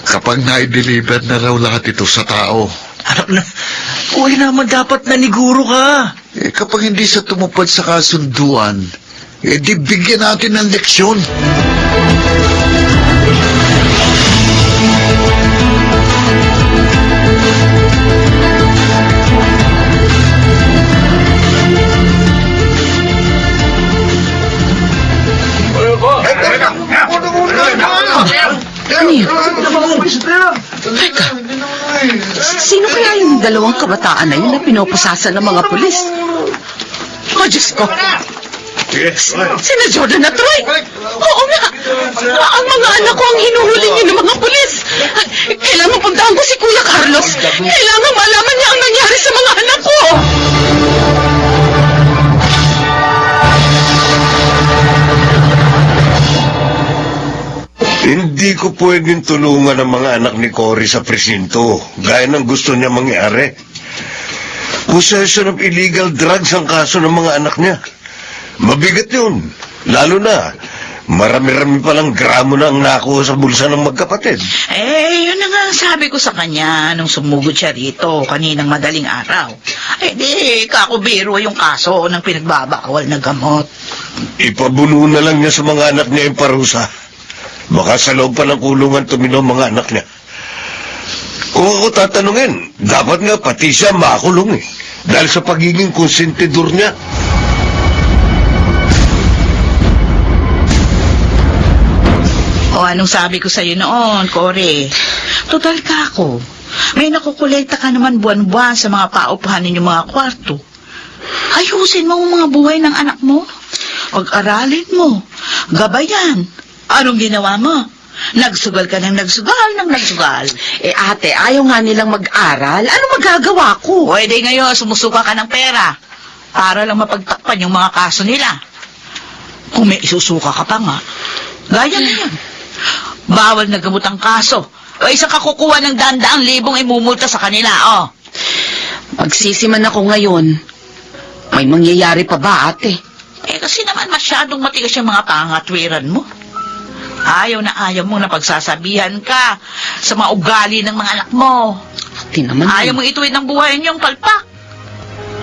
Kapag na-deliver na raw lahat ito sa tao, Anak na, uy naman dapat naniguro ka. kapag hindi sa tumupad sa kasunduan, di bigyan natin ng leksyon. Ano yun? Teka, sino kaya yung dalawang kabataan na yun na pinopusasan ng mga pulis? Oh, Diyos ko! Sina Jordan at Troy! Oo nga! Ang mga anak ko ang hinuhuli niyo ng mga pulis! Kailangan puntahan ko si Kuya Carlos! Kailangan malaman niya ang nangyari sa mga anak ko! Hindi ko pwedeng tulungan ang mga anak ni Cory sa presinto, gaya ng gusto niya mangyari. Possession of illegal drugs ang kaso ng mga anak niya. Mabigat yun, lalo na marami-rami palang gramo na ang nakuha sa bulsa ng magkapatid. Yun na nga ang sabi ko sa kanya nung sumugod siya rito kaninang madaling araw. Di, kakubiro yung kaso ng pinagbabawal na gamot. Ipabuno na lang niya sa mga anak niya yung parusa. Baka sa loob pa ng kulungan tumino ang mga anak niya. Kung ako tatanungin, dapat nga pati siya makulong dahil sa pagiging konsentidor niya. O anong sabi ko sa'yo noon, Cory? Total ka ako. May nakukolekta ka naman buwan-buwan sa mga paupahan ninyong mga kwarto. Ayusin mo ang mga buhay ng anak mo. Pag-aralin mo. Gabayan. Anong ginawa mo? Nagsugal ka ng nagsugal. Ate, ayaw nga nilang mag-aral. Ano magagawa ko? Pwede ngayon, sumusuka ka ng pera para lang mapagtakpan yung mga kaso nila. Kung may isusuka ka pa nga, gaya na yan. Bawal na gamot ang kaso. O isa ka kukuha ng 100,000 imumulta sa kanila, oh. Magsisiman ako ngayon. May mangyayari pa ba, ate? Kasi naman masyadong matigas yung mga pangatwiran mo. Ayaw na ayaw mo na pagsasabihan ka sa mga ugali ng mga anak mo. Ate naman. Ayaw mo ituwid ng buhay niyong palpak.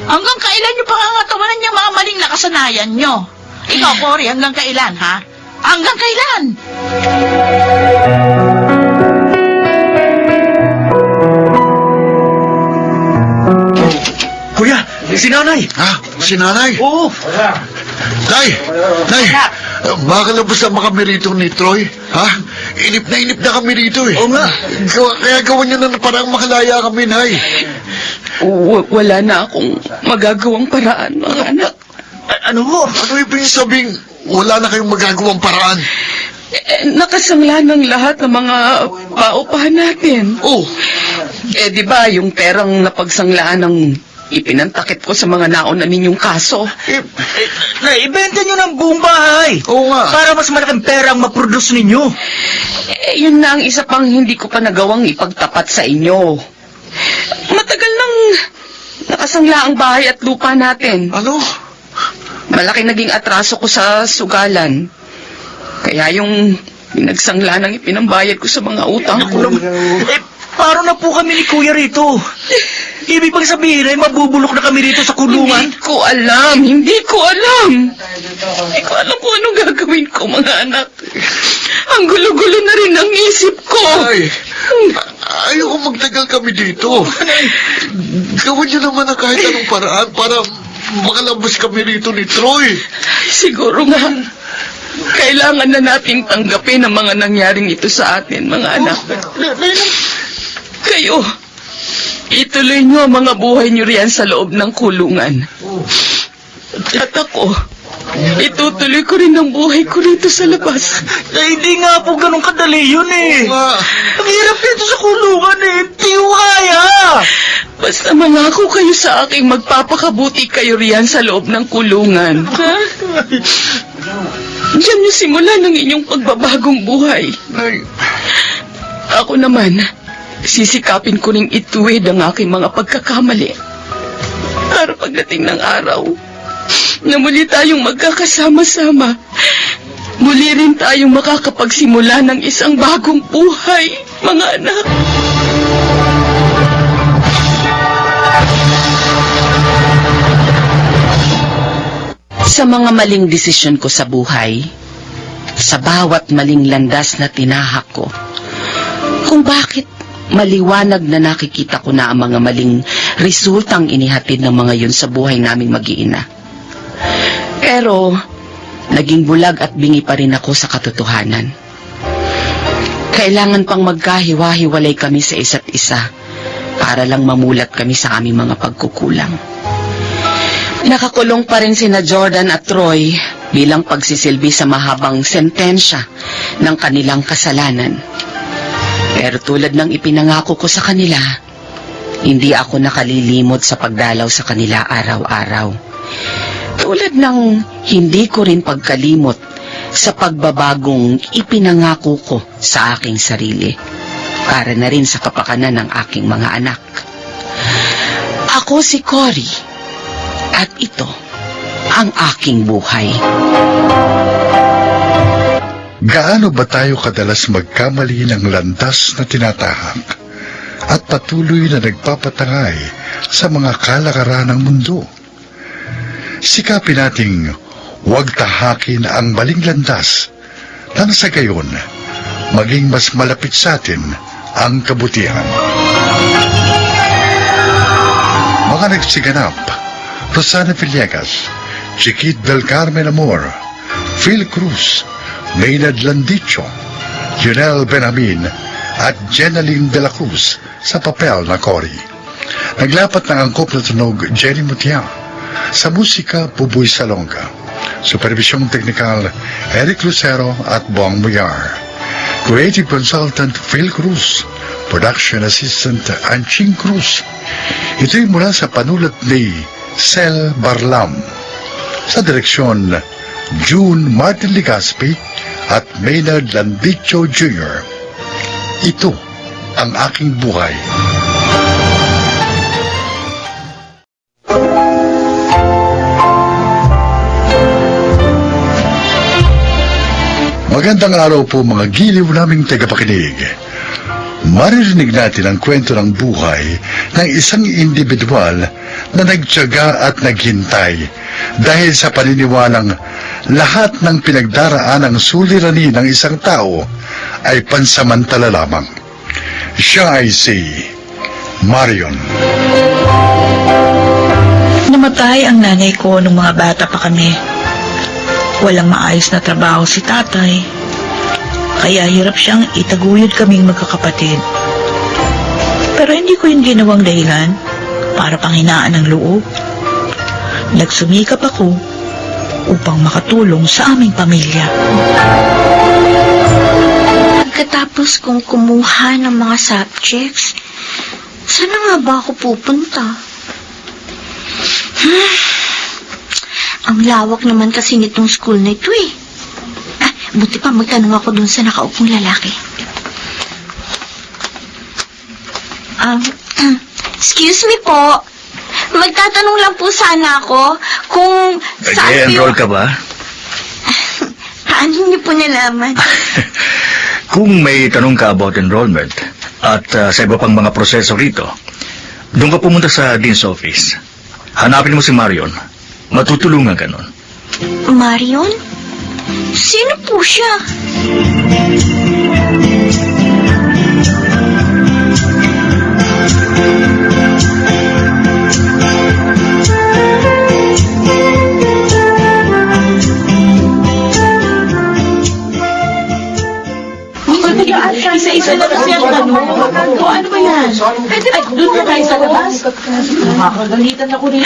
Hanggang kailan niyo pangangatawanan yung mga maling nakasanayan niyo? Ikaw, Cory, hanggang kailan, ha? Hanggang kailan? Kuya, si nanay. Ha? Si nanay? Oo. Nay! Makalabas na kami rito ni Troy. Ha? Inip na kami rito eh. Oo nga. Kaya gawan niyo na parang makalaya kami, Nay. Wala na akong magagawang paraan, mga anak. Ano mo? Ano ibig sabing wala na kayong magagawang paraan? Nakasangla ng lahat ng mga paupahan natin. Oh, Di ba yung perang napagsanglaan ng ipinantakip ko sa mga nauna ninyong kaso? Naibenta nyo ng buong bahay. oo nga. Para mas malaking pera ang maproduce ninyo. Yun na ang isa pang hindi ko pa nagawang ipagtapat sa inyo. Matagal nang nakasangla ang bahay at lupa natin. Ano? Malaki naging atraso ko sa sugalan. Kaya yung pinagsangla ng ipinambayad ko sa mga utang ko. Paro na po kami ni Kuya rito. Ibig bang sabihin ay mabubulok na kami rito sa kulungan? Hindi ko alam. Hindi ko alam kung anong gagawin ko, mga anak. Ang gulo-gulo na rin ang isip ko. Ay, ayoko magtagal kami dito. Gawin niyo naman ang kahit anong paraan para makalabas kami rito ni Troy. Siguro nga, kailangan na nating tanggapin ang mga nangyaring ito sa atin, mga anak. Kayo, ituloy nyo ang mga buhay nyo riyan sa loob ng kulungan. At ako, itutuloy ko rin ang buhay ko rito sa labas. Hindi nga po ganun kadali yun eh. Oo nga. Ang hirap dito sa kulungan eh. Hindi ko kaya. Basta mangako kayo sa aking magpapakabuti kayo riyan sa loob ng kulungan. Diyan nyo simula ng inyong pagbabagong buhay. Nay, Ako naman, sisikapin ko ring ituwid ang aking mga pagkakamali. Para pagdating ng araw, na muli tayong magkakasama-sama muli rin tayong makakapagsimula ng isang bagong buhay, mga anak. Sa mga maling desisyon ko sa buhay, sa bawat maling landas na tinahak ko, kung bakit maliwanag na nakikita ko na ang mga maling resultang inihatid ng mga yun sa buhay naming mag-iina. Pero, naging bulag at bingi pa rin ako sa katotohanan. Kailangan pang magkahiwa-hiwalay kami sa isa't isa para lang mamulat kami sa aming mga pagkukulang. Nakakulong pa rin sina Jordan at Troy bilang pagsisilbi sa mahabang sentensya ng kanilang kasalanan. Pero tulad ng ipinangako ko sa kanila, hindi ako nakalilimot sa pagdalaw sa kanila araw-araw. Tulad ng hindi ko rin pagkalimot sa pagbabagong ipinangako ko sa aking sarili para na rin sa kapakanan ng aking mga anak. Ako si Cory. At ito ang aking buhay. Gaano ba tayo kadalas magkamali ng landas na tinatahak at patuloy na nagpapatangay sa mga kalakaran ng mundo? Sikapin nating huwag tahakin ang maling landas nang sa gayon maging mas malapit sa atin ang kabutihan. Mga nagsiganap: Rosana Villegas, Chiquit del Carmen Amor, Phil Cruz, Maynard Landicho, Junel Benamin at Jenaline de la Cruz sa papel na Cory. Naglapat ng angkop na tunog Jenny Mutia. Sa musika, Buboy Salonga. Supervisyong teknikal, Eric Lucero at Bong Muyar. Creative Consultant, Phil Cruz. Production Assistant, Anching Cruz. Ito'y mula sa panulat ni Sel Barlam. Sa direksyon, June Martin Ligaspi at Maynard Landicho Jr. Ito ang aking buhay. Magandang araw po mga giliw naming tagapakinig. Maririnig natin ang kwento ng buhay ng isang individual na nagtiyaga at naghintay dahil sa paniniwalang lahat ng pinagdaraan ng suliranin ng isang tao ay pansamantala lamang. Siya ay si Marion. Namatay ang nanay ko nung mga bata pa kami. Walang maayos na trabaho si tatay. Kaya hirap siyang itaguyod kaming magkakapatid. Pero hindi ko yung ginawang dahilan para panghinaan ng loob. Nagsumikap ako upang makatulong sa aming pamilya. Pagkatapos kong kumuha ng mga subjects, saan nga ba ako pupunta? Ang lawak naman kasi nitong school na ito eh. Buti pa magtanong ako dun sa nakaupong lalaki. Excuse me po. Magtatanong lang po sana ako kung saan Nag-enroll ka ba? Paano niyo po nalaman? Kung may tanong ka about enrollment at sa iba pang mga proseso rito, doon ka pumunta sa Dean's Office. Hanapin mo si Marion. Matutulungan ka nun. Marion? Sino po siya? Isa-isa na kasi ang tanong. O ano ba yan? Ay, doon na tayo sa labas. Nakakagalitan ako rin.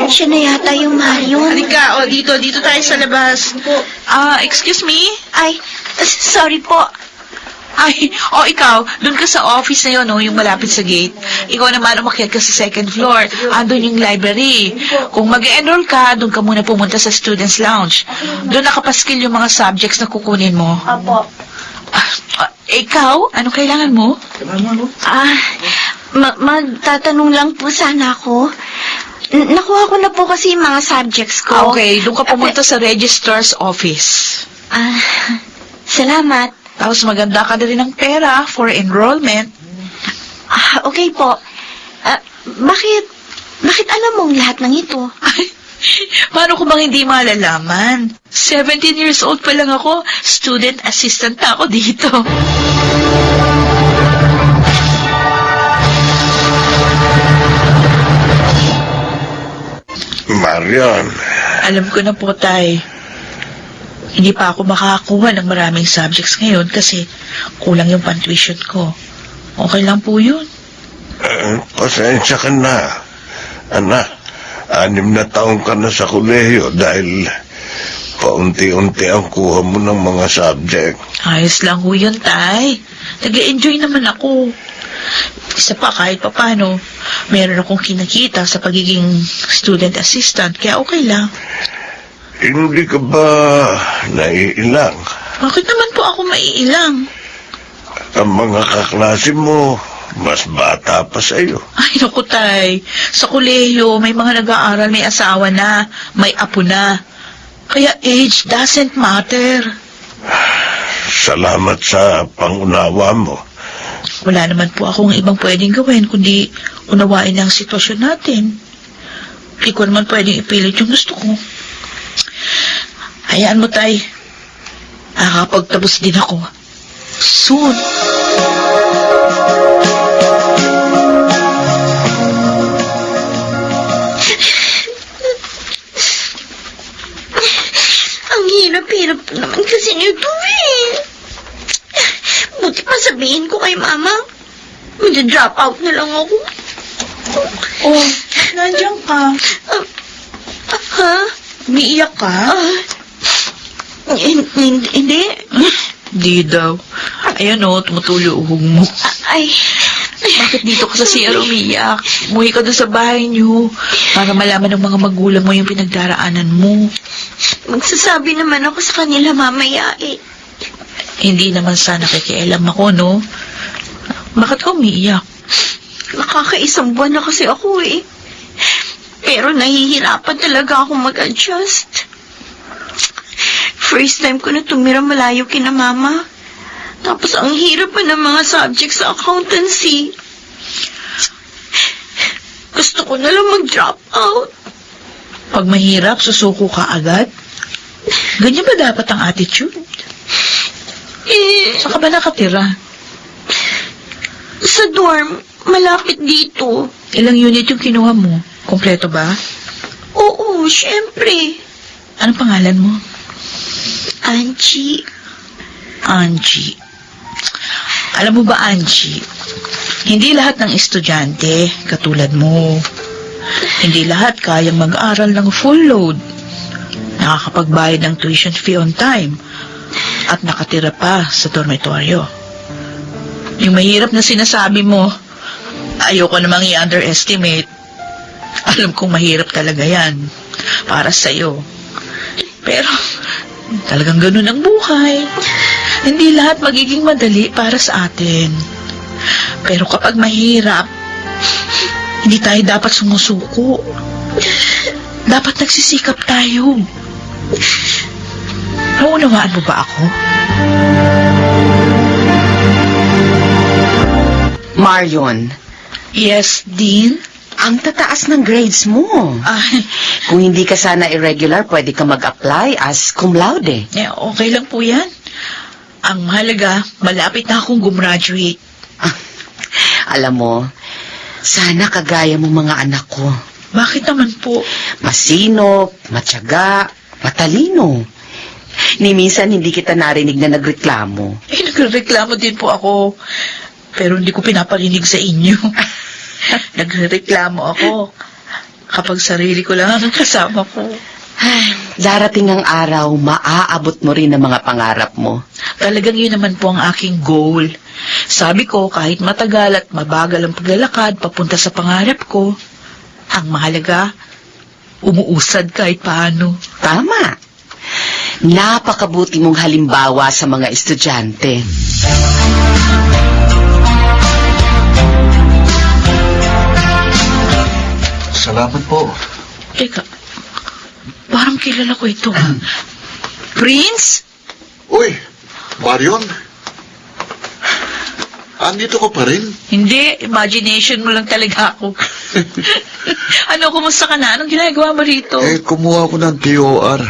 Siya na yata yung Marion. Halika, dito tayo sa labas. Excuse me? Ay, sorry po. Ay, ikaw, doon ka sa office na yun, yung malapit sa gate. Ikaw naman umakyat ka sa second floor. Andun yung library. Kung mag-enroll ka, doon ka muna pumunta sa student's lounge. Doon nakapaskil yung mga subjects na kukunin mo. Apo. Ikaw? Anong kailangan mo? Magtatanong lang po sana ako. Nakuha ko na po kasi yung mga subjects ko. Okay, doon ka pumunta sa registrar's office. Salamat. Tapos maganda ka na rin ng pera for enrollment. Okay po. Bakit alam mong lahat ng ito? Ay, paano ko bang hindi malalaman? 17 years old pa lang ako. Student assistant na ako dito. Marian, Alam ko na po, Tay. Hindi pa ako makakakuha ng maraming subjects ngayon kasi kulang yung pan-tuition ko. Okay lang po yun. pasensya ka na. Anak, 6 na taong ka na sa kolehiyo dahil paunti-unti ang kuha mo ng mga subject. Ayos lang ho yun, Tay. Nag-enjoy naman ako. Isa pa, kahit papano, meron akong kinakita sa pagiging student assistant, kaya okay lang. Hindi ka ba naiilang? Bakit naman po ako maiilang? Ang mga kaklase mo, mas bata pa sa'yo. Ay, naku, Tay. Sa kolehiyo, may mga nag-aaral, may asawa na, may apo na. Kaya age doesn't matter. Salamat sa pangunawa mo. Wala naman po akong ibang pwedeng gawin kundi unawain ang sitwasyon natin. Hindi ko naman pwedeng ipilit yung gusto ko. Hayaan mo, Tay. Nakakapagtapos din ako. Soon. Ang hirap-hirap naman kasi nito eh. Buti pa sabihin ko kay Mama. Mag-drop out na lang ako. Oh, nandiyan ka. Ha? Umiiyak ka? Hindi. Di daw. Ayan o, tumutulo uhog mo. Ay, Bakit dito ka sa CR umiiyak? Umuwi ka doon sa bahay niyo para malaman ng mga magulang mo yung pinagdaraanan mo. magsasabi naman ako sa kanila mamaya eh. Hindi naman sana kikialam ako, no? Bakit ka umiiyak? Nakakaisang buwan na kasi ako eh. Pero nahihirapan talaga ako mag-adjust. First time ko na tumira malayo kina Mama. Tapos ang hirap pa ng mga subjects sa accountancy. Gusto ko na lang mag-drop out. Pag mahirap, susuko ka agad? Ganyan ba dapat ang attitude? Saan ka ba nakatira? Sa dorm, malapit dito. Ilang unit yung kinuha mo? Kompleto ba? Oo, syempre. Anong pangalan mo? Angie. Angie. Alam mo ba, Angie, hindi lahat ng estudyante katulad mo. Hindi lahat kayang mag-aral ng full load. Nakakapagbayad ng tuition fee on time at nakatira pa sa dormitoryo. Yung mahirap na sinasabi mo, ayoko namang i-underestimate. Alam kong mahirap talaga yan para sa'yo. Pero talagang ganun ang buhay. Hindi lahat magiging madali para sa atin. Pero kapag mahirap, hindi tayo dapat sumusuko. Dapat nagsisikap tayo. Naunawaan mo ba ako? Marion, Yes, Dean? ang tataas ng grades mo. Ay, Kung hindi ka sana irregular, pwede ka mag-apply as cum laude. okay lang po yan. Ang mahalaga, malapit na akong gumraduate. Alam mo, sana kagaya mo mga anak ko. Bakit naman po? Masinop, matyaga, matalino. Ni minsan hindi kita narinig na nagreklamo. Nagrereklamo din po ako. Pero hindi ko pinaparinig sa inyo. Nagrereklamo ako kapag sarili ko lang ang kasama ko. Darating ang araw, maaabot mo rin ang mga pangarap mo. Talagang yun naman po ang aking goal. Sabi ko, kahit matagal at mabagal ang paglalakad papunta sa pangarap ko, ang mahalaga, umuusad kahit paano. Tama. Napakabuti mong halimbawa sa mga estudyante. Salamat po. Teka, parang kilala ko ito. Prince? Uy, Marion? Andito ka pa rin? Hindi, imagination mo lang talaga ako. Ano, kumusta ka na? Anong ginagawa mo rito? Kumuha ko ng TOR.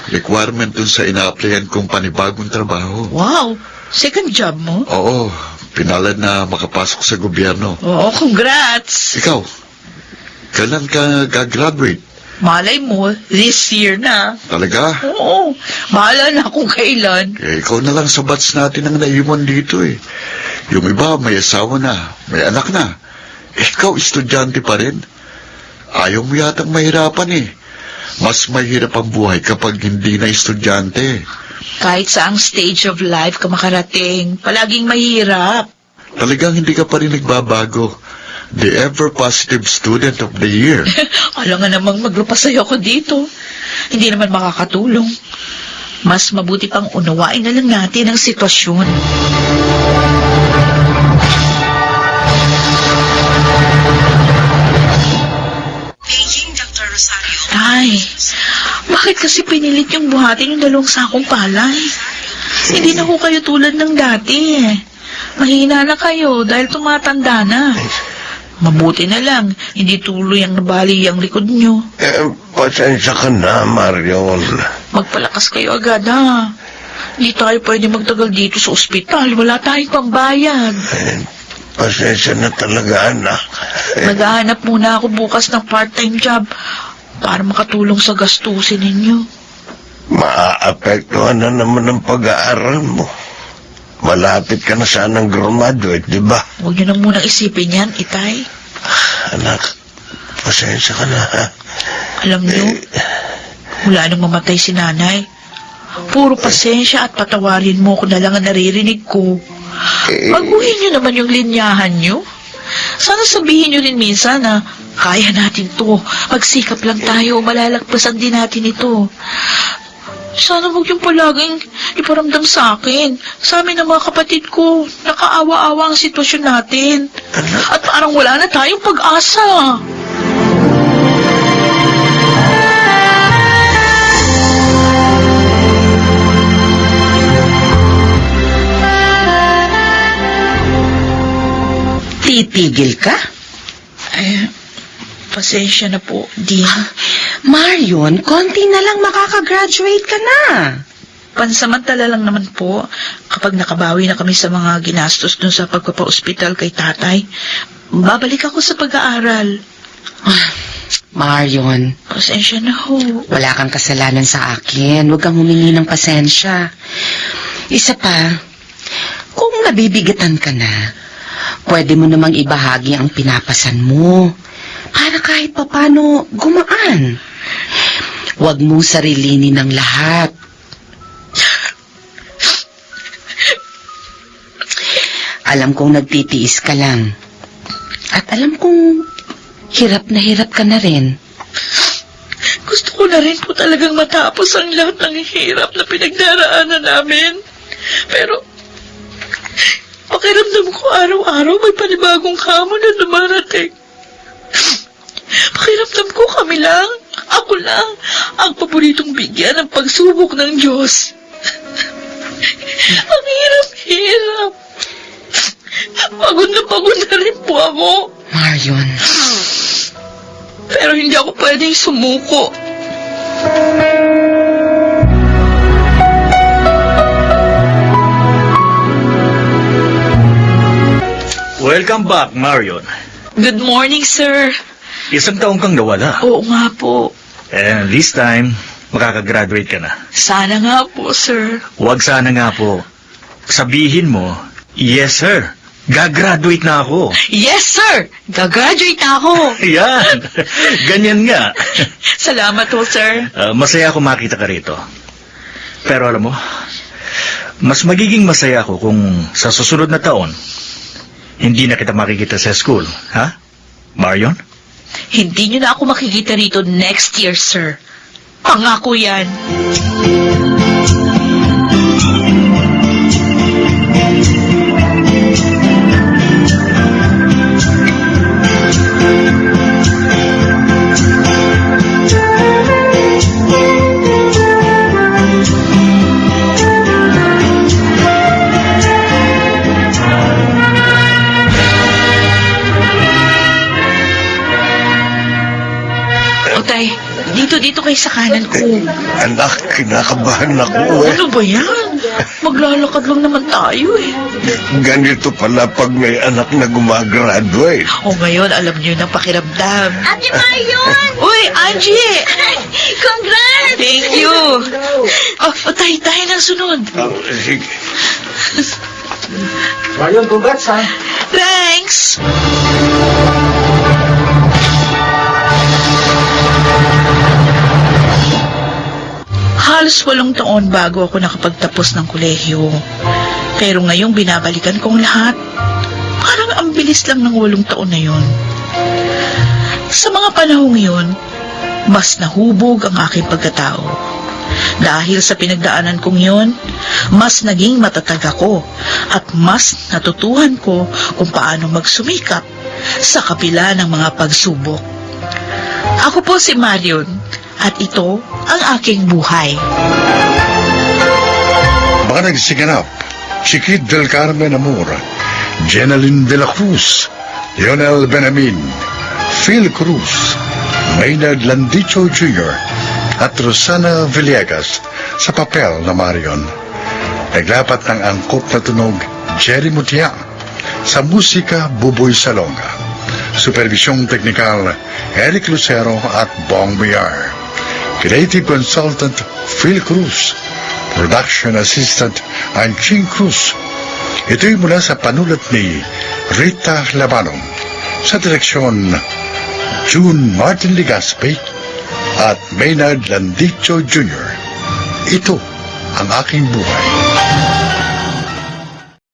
Requirement dun sa ina-applyan kong panibagong trabaho. Wow, second job mo? Oo, pinalad na makapasok sa gobyerno. Oo, congrats. Ikaw, kailan ka gagraduate? Malay mo, this year na. Talaga? Oo, bahala na kung kailan. Ikaw na lang sa batch natin ang naiwan dito eh. Yung iba may asawa na, may anak na. Ikaw, estudyante pa rin. Ayaw mo yatang mahirapan eh. Mas mahirap ang buhay kapag hindi na estudyante. Kahit saang stage of life ka makarating, palaging mahirap. Talagang hindi ka pa rin nagbabago. The ever-positive student of the year. Alam nga namang maglupasayo ako dito. Hindi naman makakatulong. Mas mabuti pang unawain na lang natin ang sitwasyon. Ay, bakit kasi pinilit yung buhatin yung 2 sakong palay? Hindi na ko kayo tulad ng dati eh. Mahina na kayo dahil tumatanda na. Mabuti na lang, hindi tuloy ang nabali ang likod nyo. Pasensya ka na, Marion. Magpalakas kayo agad ha. Hindi tayo pwede magtagal dito sa ospital. Wala tayong pambayad. Pasensya na talaga, anak. Maghahanap muna ako bukas ng part-time job para makatulong sa gastusin ninyo. Maaapektuhan na naman ang pag-aaral mo. Malapit ka na sanang graduate, di ba? Huwag nyo na munang isipin yan, Itay. Anak, pasensya ka na, ha? Alam nyo, mula nang mamatay si nanay, puro pasensya at patawarin mo ko na lang ang naririnig ko. Baguhin nyo naman yung linyahan nyo. Sana sabihin nyo rin minsan na kaya natin to. Magsikap lang tayo, malalagpasan din natin ito. Sana huwag yung palaging iparamdam sa akin. Sa amin ng mga kapatid ko, nakaawa-awa ang sitwasyon natin. At parang wala na tayong pag-asa. Titigil ka? Pasensya na po, Dean. Marion, konti na lang makakagraduate ka na. Pansamantala lang naman po, kapag nakabawi na kami sa mga ginastos dun sa pagpapa-ospital kay tatay, babalik ako sa pag-aaral. Marion, Pasensya na ho. wala kang kasalanan sa akin. Huwag kang humingi ng pasensya. Isa pa, kung nabibigatan ka na, pwede mo namang ibahagi ang pinapasan mo para kahit papano gumaan. Huwag mong sarilinin ng lahat. Alam kong nagtitiis ka lang. At alam kong hirap ka na rin. Gusto ko na rin po talagang matapos ang lahat ng hirap na pinagdaraanan namin. Pero, pakiramdam ko araw-araw may panibagong hamon na dumarating. Pakiramdam ko kami lang, ako lang, ang paboritong bigyan ng pagsubok ng Diyos. Ang hirap-hirap. Pagod na rin po ako. Marion. Pero hindi ako pwedeng sumuko. Welcome back, Marion. Good morning, sir. Isang taong kang nawala. Oo nga po. And this time, makakagraduate ka na. Sana nga po, sir. Huwag sana nga po. Sabihin mo, yes sir, gagraduate na ako. Yes, sir! Gagraduate na ako. Yan, ganyan nga. Salamat po, sir. Masaya ako makita ka rito. Pero alam mo, mas magiging masaya ako kung sa susunod na taon, hindi na kita makikita sa school. Ha? Marion? Hindi niyo na ako makikita rito next year, sir. Pangako yan. tay. Dito kayo sa kanan ko. Anak, kinakabahan ako eh. Ano ba yan? Maglalakad lang naman tayo eh. Ganito pala pag may anak na gumagraduate. O ngayon, alam niyo na pakiramdam. Ate Marion! Uy, Angie! Congrats! Thank you! Tayo ng sunod. Sige. Marion, congrats ha. Thanks! Halos 8 taon bago ako nakapagtapos ng kolehiyo. Pero ngayong binabalikan kong lahat, parang ang bilis lang ng 8 taon na yun. Sa mga panahong yun, mas nahubog ang aking pagkatao. Dahil sa pinagdaanan kong yun, mas naging matatag ako at mas natutuhan ko kung paano magsumikap sa kapila ng mga pagsubok. Ako po si Marion at ito ang aking buhay. Mga nagsiganap, si Kid del Carmen Amor, Jenaline de la Cruz, Lionel Benamin, Phil Cruz, Maynard Landicho Jr., at Rosana Villegas sa papel na Marion. Naglapat ng angkop na tunog Jerry Mutia, sa musika Buboy Salonga. Supervisyong teknikal Eric Lucero at Bong Biar. Creative Consultant Phil Cruz. Production Assistant Anching Cruz. Ito'y mula sa panulat ni Rita Labanong. Sa direksyon June Martin Ligaspe at Maynard Landicho Jr. Ito ang aking buhay.